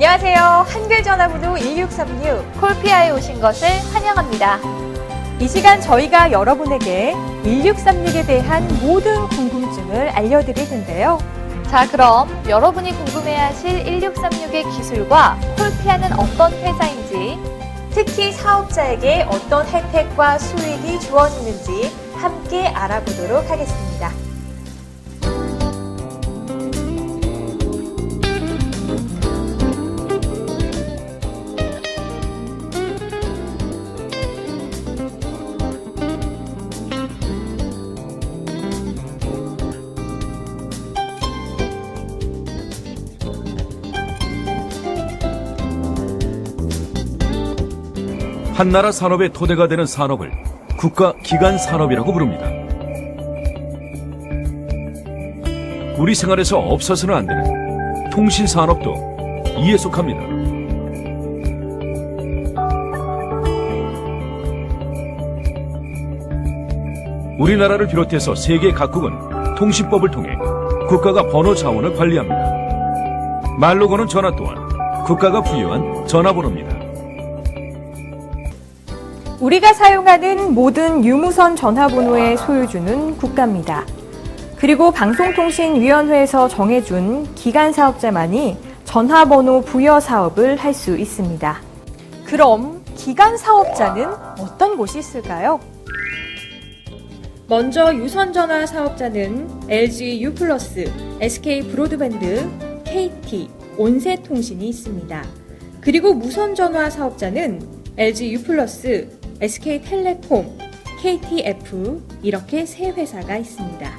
안녕하세요. 한글 전화번호 1636 콜피아에 오신 것을 환영합니다. 이 시간 저희가 여러분에게 1636에 대한 모든 궁금증을 알려드릴 텐데요. 자, 그럼 여러분이 궁금해하실 1636의 기술과 콜피아는 어떤 회사인지, 특히 사업자에게 어떤 혜택과 수익이 주어지는지 함께 알아보도록 하겠습니다. 한나라 산업의 토대가 되는 산업을 국가 기관 산업이라고 부릅니다. 우리 생활에서 없어서는 안 되는 통신 산업도 이에 속합니다. 우리나라를 비롯해서 세계 각국은 통신법을 통해 국가가 번호 자원을 관리합니다. 말로 거는 전화 또한 국가가 부여한 전화번호입니다. 우리가 사용하는 모든 유무선 전화번호의 소유주는 국가입니다. 그리고 방송통신위원회에서 정해준 기관 사업자만이 전화번호 부여 사업을 할 수 있습니다. 그럼 기관 사업자는 어떤 곳이 있을까요? 먼저 유선전화 사업자는 LG U+, SK 브로드밴드, KT, 온세통신이 있습니다. 그리고 무선전화 사업자는 LG U+, SK텔레콤, KTF 이렇게 세 회사가 있습니다.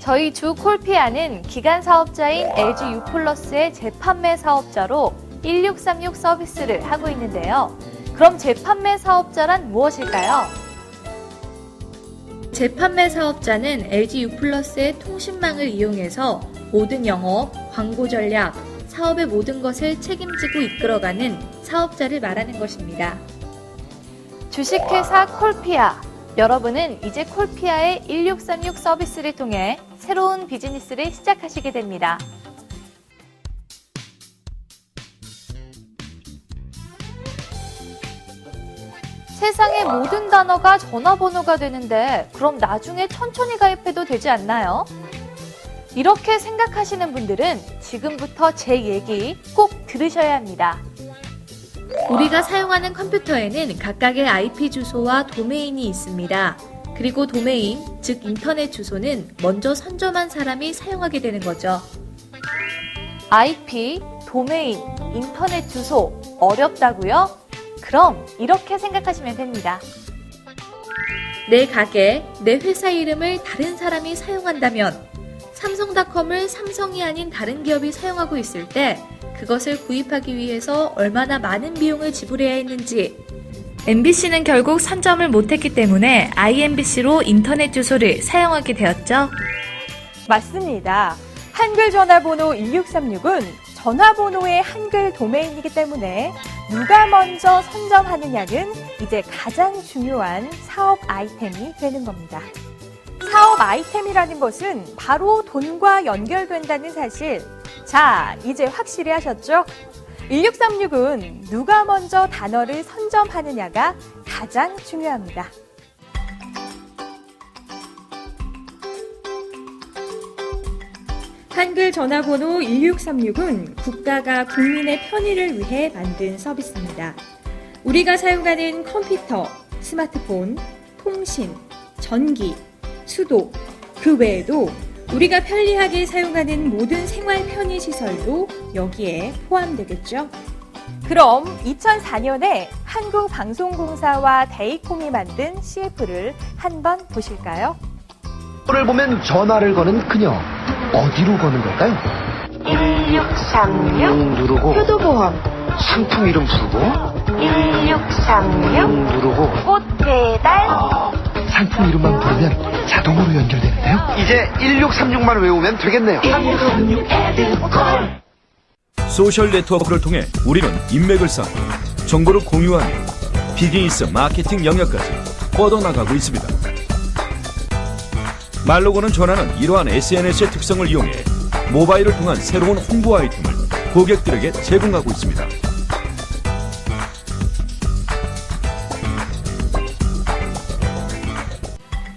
저희 주 콜피아는 기관 사업자인 LG U+의 재판매 사업자로 1636 서비스를 하고 있는데요. 그럼 재판매 사업자란 무엇일까요? 재판매 사업자는 LG U+의 통신망을 이용해서 모든 영업, 광고 전략, 사업의 모든 것을 책임지고 이끌어가는 사업자를 말하는 것입니다. 주식회사 콜피아. 여러분은 이제 콜피아의 1636 서비스를 통해 새로운 비즈니스를 시작하시게 됩니다. 세상의 모든 단어가 전화번호가 되는데 그럼 나중에 천천히 가입해도 되지 않나요? 이렇게 생각하시는 분들은 지금부터 제 얘기 꼭 들으셔야 합니다. 우리가 사용하는 컴퓨터에는 각각의 IP 주소와 도메인이 있습니다. 그리고 도메인, 즉 인터넷 주소는 먼저 선점한 사람이 사용하게 되는 거죠. IP, 도메인, 인터넷 주소 어렵다고요? 그럼 이렇게 생각하시면 됩니다. 내 가게, 내 회사 이름을 다른 사람이 사용한다면 삼성닷컴을 삼성이 아닌 다른 기업이 사용하고 있을 때 그것을 구입하기 위해서 얼마나 많은 비용을 지불해야 했는지, MBC는 결국 선점을 못했기 때문에 IMBC로 인터넷 주소를 사용하게 되었죠. 맞습니다. 한글 전화번호 1636은 전화번호의 한글 도메인이기 때문에 누가 먼저 선점하느냐는 이제 가장 중요한 사업 아이템이 되는 겁니다. 사업 아이템이라는 것은 바로 돈과 연결된다는 사실. 자, 이제 확실히 하셨죠? 1636은 누가 먼저 단어를 선점하느냐가 가장 중요합니다. 한글 전화번호 1636은 국가가 국민의 편의를 위해 만든 서비스입니다. 우리가 사용하는 컴퓨터, 스마트폰, 통신, 전기, 수도, 그 외에도 우리가 편리하게 사용하는 모든 생활 편의 시설도 여기에 포함되겠죠. 그럼 2004년에 한국방송공사와 데이콤이 만든 CF를 한번 보실까요? 를 보면 전화를 거는 그녀, 어디로 거는 걸까요? 1636 누르고 효도보험 상품 이름 부르고 1636 누르고 꽃 배달 상품 이름만 부르면 자동으로 연결되는데요. 이제 1636만 외우면 되겠네요. 소셜 네트워크를 통해 우리는 인맥을 쌓고 정보를 공유하며 비즈니스 마케팅 영역까지 뻗어나가고 있습니다. 말로 거는 전화는 이러한 SNS의 특성을 이용해 모바일을 통한 새로운 홍보 아이템을 고객들에게 제공하고 있습니다.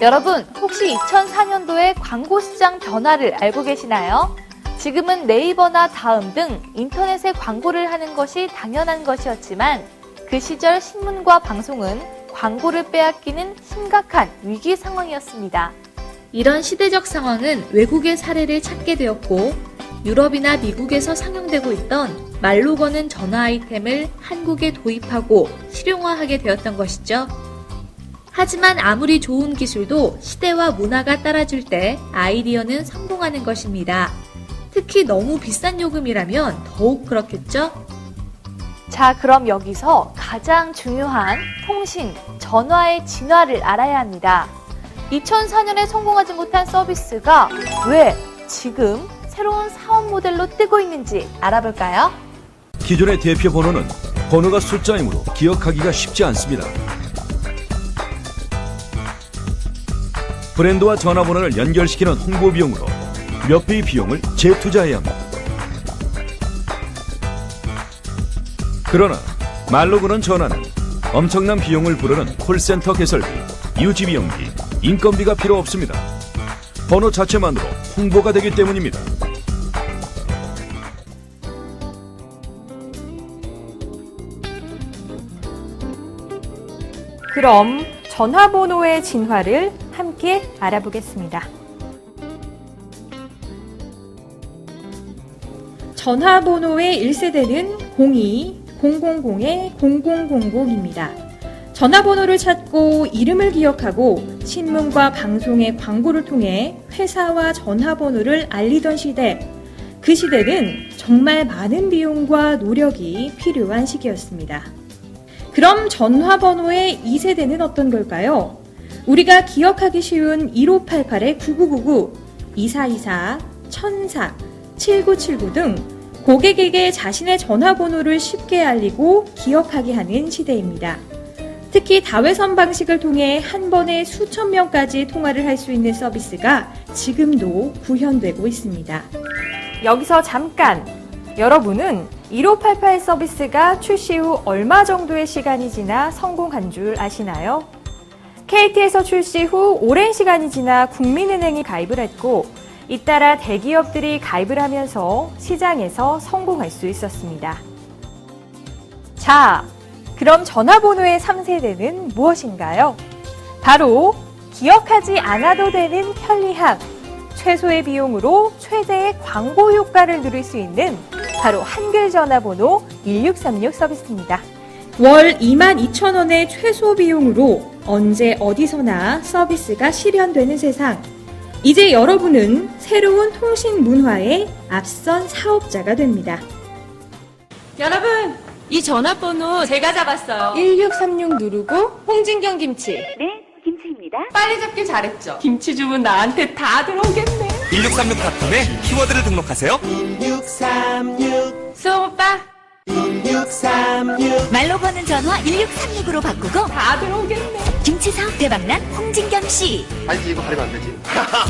여러분, 혹시 2004년도의 광고 시장 변화를 알고 계시나요? 지금은 네이버나 다음 등 인터넷에 광고를 하는 것이 당연한 것이었지만 그 시절 신문과 방송은 광고를 빼앗기는 심각한 위기 상황이었습니다. 이런 시대적 상황은 외국의 사례를 찾게 되었고 유럽이나 미국에서 상용되고 있던 말로 거는 전화 아이템을 한국에 도입하고 실용화하게 되었던 것이죠. 하지만 아무리 좋은 기술도 시대와 문화가 따라줄 때 아이디어는 성공하는 것입니다. 특히 너무 비싼 요금이라면 더욱 그렇겠죠? 자, 그럼 여기서 가장 중요한 통신, 전화의 진화를 알아야 합니다. 2004년에 성공하지 못한 서비스가 왜 지금 새로운 사업 모델로 뜨고 있는지 알아볼까요? 기존의 대표 번호는 번호가 숫자이므로 기억하기가 쉽지 않습니다. 브랜드와 전화번호를 연결시키는 홍보 비용으로 몇 배의 비용을 재투자해야 합니다. 그러나 말로 거는 전화는 엄청난 비용을 부르는 콜센터 개설비, 유지비용비, 인건비가 필요 없습니다. 번호 자체만으로 홍보가 되기 때문입니다. 그럼 전화번호의 진화를 함께 알아보겠습니다. 전화번호의 1세대는 02-000-0000입니다. 전화번호를 찾고 이름을 기억하고 신문과 방송의 광고를 통해 회사와 전화번호를 알리던 시대. 그 시대는 정말 많은 비용과 노력이 필요한 시기였습니다. 그럼 전화번호의 2세대는 어떤 걸까요? 우리가 기억하기 쉬운 1588-9999, 2424, 1004, 7979 등 고객에게 자신의 전화번호를 쉽게 알리고 기억하게 하는 시대입니다. 특히 다회선 방식을 통해 한 번에 수천 명까지 통화를 할 수 있는 서비스가 지금도 구현되고 있습니다. 여기서 잠깐! 여러분은 1588 서비스가 출시 후 얼마 정도의 시간이 지나 성공한 줄 아시나요? KT에서 출시 후 오랜 시간이 지나 국민은행이 가입을 했고 잇따라 대기업들이 가입을 하면서 시장에서 성공할 수 있었습니다. 자, 그럼 전화번호의 3세대는 무엇인가요? 바로 기억하지 않아도 되는 편리함, 최소의 비용으로 최대의 광고 효과를 누릴 수 있는 바로 한글 전화번호 1636 서비스입니다. 월 22,000원의 최소 비용으로 언제 어디서나 서비스가 실현되는 세상. 이제 여러분은 새로운 통신 문화의 앞선 사업자가 됩니다. 여러분, 이 전화번호 제가 잡았어요. 1636 누르고 홍진경 김치. 네, 김치입니다. 빨리 잡길 잘했죠. 김치 주문 나한테 다 들어오겠네. 1636닷컴에 키워드를 등록하세요. 수홍 오빠. 말로 거는 전화 1636으로 바꾸고 다 들어오겠네. 김치 사업 대박난 홍진경 씨. 아니 이거 가리면 안 되지.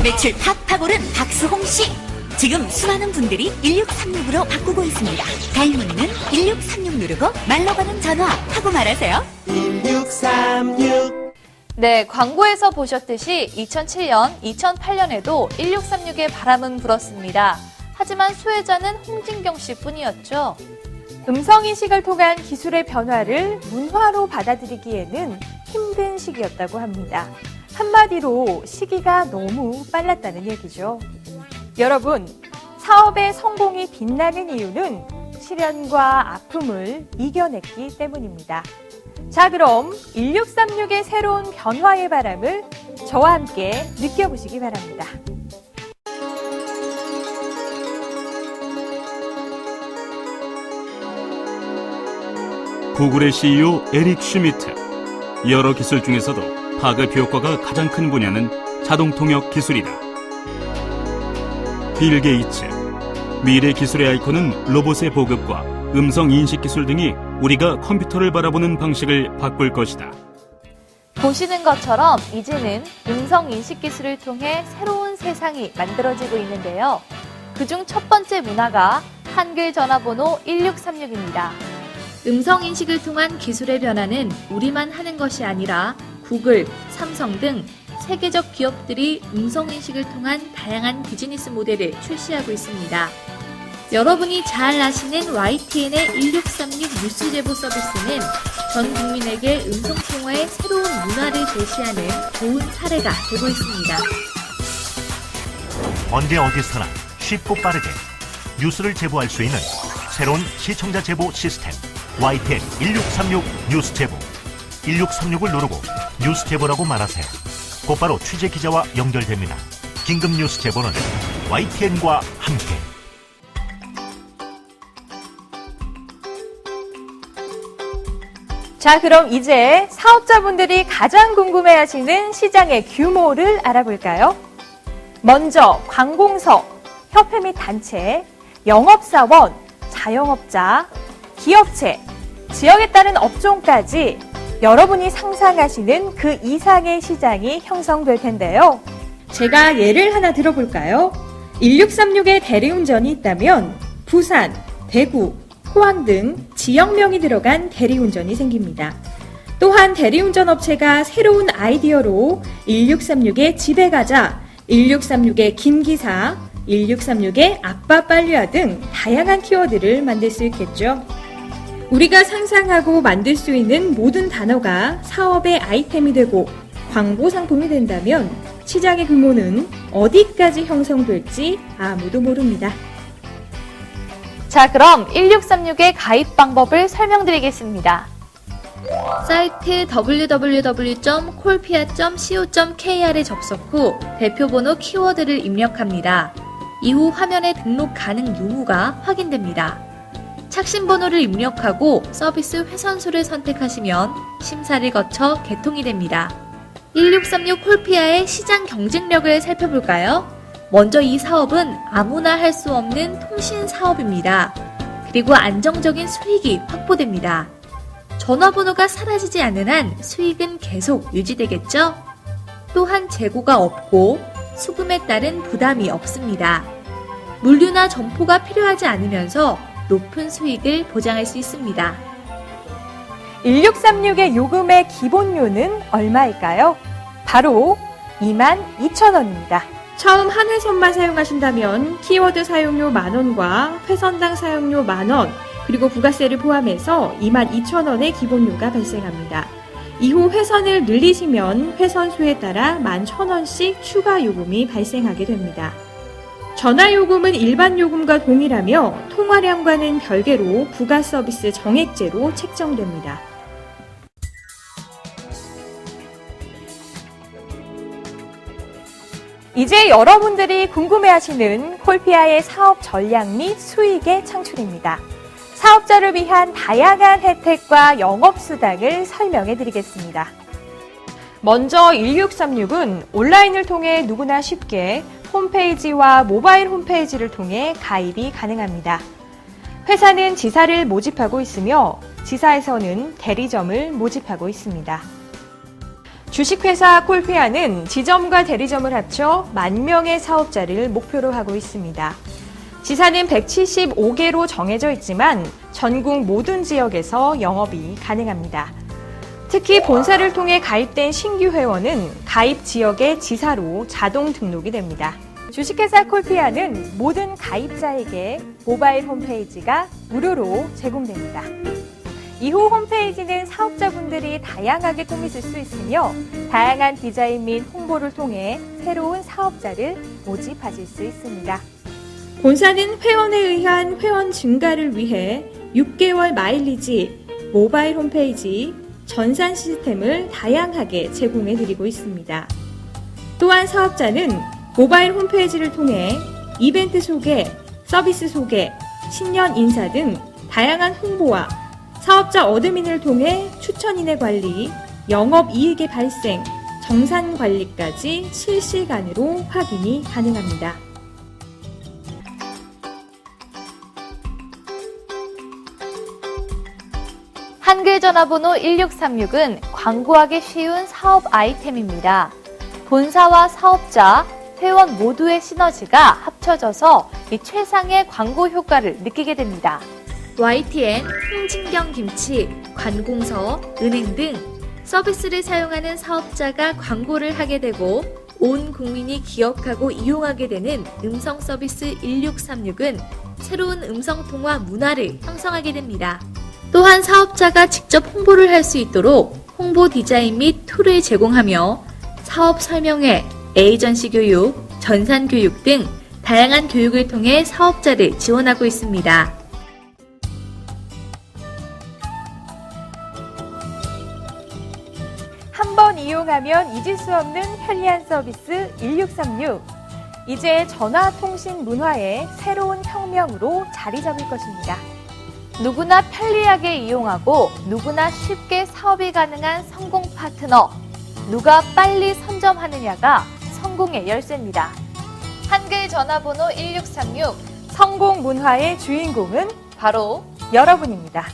매출 팍팍 오른 박수홍 씨. 지금 수많은 분들이 1636으로 바꾸고 있습니다. 가입 문의는 1636 누르고 말로 거는 전화 하고 말하세요. 1636. 네, 광고에서 보셨듯이 2007년, 2008년에도 1636의 바람은 불었습니다. 하지만 수혜자는 홍진경 씨 뿐이었죠. 음성인식을 통한 기술의 변화를 문화로 받아들이기에는 힘든 시기였다고 합니다. 한마디로 시기가 너무 빨랐다는 얘기죠. 여러분, 사업의 성공이 빛나는 이유는 시련과 아픔을 이겨냈기 때문입니다. 자, 그럼 1636의 새로운 변화의 바람을 저와 함께 느껴보시기 바랍니다. 구글의 CEO 에릭 슈미트. 여러 기술 중에서도 파급 효과가 가장 큰 분야는 자동 통역 기술이다. 빌 게이츠. 미래 기술의 아이콘은 로봇의 보급과 음성 인식 기술 등이 우리가 컴퓨터를 바라보는 방식을 바꿀 것이다. 보시는 것처럼 이제는 음성 인식 기술을 통해 새로운 세상이 만들어지고 있는데요. 그중 첫 번째 문화가 한글 전화번호 1636입니다. 음성인식을 통한 기술의 변화는 우리만 하는 것이 아니라 구글, 삼성 등 세계적 기업들이 음성인식을 통한 다양한 비즈니스 모델을 출시하고 있습니다. 여러분이 잘 아시는 YTN의 1636 뉴스 제보 서비스는 전 국민에게 음성통화의 새로운 문화를 제시하는 좋은 사례가 되고 있습니다. 언제 어디서나 쉽고 빠르게 뉴스를 제보할 수 있는 새로운 시청자 제보 시스템 YTN 1636 뉴스 제보. 1636을 누르고 뉴스 제보라고 말하세요. 곧바로 취재 기자와 연결됩니다. 긴급 뉴스 제보는 YTN과 함께. 자, 그럼 이제 사업자분들이 가장 궁금해하시는 시장의 규모를 알아볼까요? 먼저 관공서, 협회 및 단체, 영업사원, 자영업자, 기업체, 지역에 따른 업종까지 여러분이 상상하시는 그 이상의 시장이 형성될 텐데요. 제가 예를 하나 들어볼까요? 1636에 대리운전이 있다면 부산, 대구, 포항 등 지역명이 들어간 대리운전이 생깁니다. 또한 대리운전 업체가 새로운 아이디어로 1636에 집에 가자, 1636에 김기사, 1636에 아빠 빨리와 등 다양한 키워드를 만들 수 있겠죠. 우리가 상상하고 만들 수 있는 모든 단어가 사업의 아이템이 되고 광고 상품이 된다면 시장의 규모는 어디까지 형성될지 아무도 모릅니다. 자, 그럼 1636의 가입 방법을 설명드리겠습니다. 사이트 www.콜피아.co.kr에 접속 후 대표번호 키워드를 입력합니다. 이후 화면에 등록 가능 유무가 확인됩니다. 착신번호를 입력하고 서비스 회선수를 선택하시면 심사를 거쳐 개통이 됩니다. 1636 콜피아의 시장 경쟁력을 살펴볼까요? 먼저 이 사업은 아무나 할 수 없는 통신 사업입니다. 그리고 안정적인 수익이 확보됩니다. 전화번호가 사라지지 않는 한 수익은 계속 유지되겠죠? 또한 재고가 없고 수금에 따른 부담이 없습니다. 물류나 점포가 필요하지 않으면서 높은 수익을 보장할 수 있습니다. 1636의 요금의 기본료는 얼마일까요? 바로 22,000원입니다. 처음 한 회선만 사용하신다면 키워드 사용료 만원과 회선당 사용료 만원, 그리고 부가세를 포함해서 22,000원의 기본료가 발생합니다. 이후 회선을 늘리시면 회선수에 따라 11,000원씩 추가 요금이 발생하게 됩니다. 전화요금은 일반 요금과 동일하며 통화량과는 별개로 부가서비스 정액제로 책정됩니다. 이제 여러분들이 궁금해하시는 콜피아의 사업 전략 및 수익의 창출입니다. 사업자를 위한 다양한 혜택과 영업수당을 설명해 드리겠습니다. 먼저 1636은 온라인을 통해 누구나 쉽게 홈페이지와 모바일 홈페이지를 통해 가입이 가능합니다. 회사는 지사를 모집하고 있으며 지사에서는 대리점을 모집하고 있습니다. 주식회사 콜피아는 지점과 대리점을 합쳐 10,000명의 사업자를 목표로 하고 있습니다. 지사는 175개로 정해져 있지만 전국 모든 지역에서 영업이 가능합니다. 특히 본사를 통해 가입된 신규 회원은 가입 지역의 지사로 자동 등록이 됩니다. 주식회사 콜피아는 모든 가입자에게 모바일 홈페이지가 무료로 제공됩니다. 이후 홈페이지는 사업자분들이 다양하게 꾸미실 수 있으며 다양한 디자인 및 홍보를 통해 새로운 사업자를 모집하실 수 있습니다. 본사는 회원에 의한 회원 증가를 위해 6개월 마일리지, 모바일 홈페이지, 전산 시스템을 다양하게 제공해 드리고 있습니다. 또한 사업자는 모바일 홈페이지를 통해 이벤트 소개, 서비스 소개, 신년 인사 등 다양한 홍보와 사업자 어드민을 통해 추천인의 관리, 영업이익의 발생, 정산 관리까지 실시간으로 확인이 가능합니다. 한글 전화번호 1636은 광고하기 쉬운 사업 아이템입니다. 본사와 사업자, 회원 모두의 시너지가 합쳐져서 이 최상의 광고 효과를 느끼게 됩니다. YTN, 홍진경 김치, 관공서, 은행 등 서비스를 사용하는 사업자가 광고를 하게 되고 온 국민이 기억하고 이용하게 되는 음성 서비스 1636은 새로운 음성통화 문화를 형성하게 됩니다. 또한 사업자가 직접 홍보를 할 수 있도록 홍보 디자인 및 툴을 제공하며 사업 설명회, 에이전시 교육, 전산 교육 등 다양한 교육을 통해 사업자를 지원하고 있습니다. 한 번 이용하면 잊을 수 없는 편리한 서비스 1636. 이제 전화통신 문화의 새로운 혁명으로 자리 잡을 것입니다. 누구나 편리하게 이용하고 누구나 쉽게 사업이 가능한 성공 파트너. 누가 빨리 선점하느냐가 성공의 열쇠입니다. 한글 전화번호 1636. 성공 문화의 주인공은 바로 여러분입니다.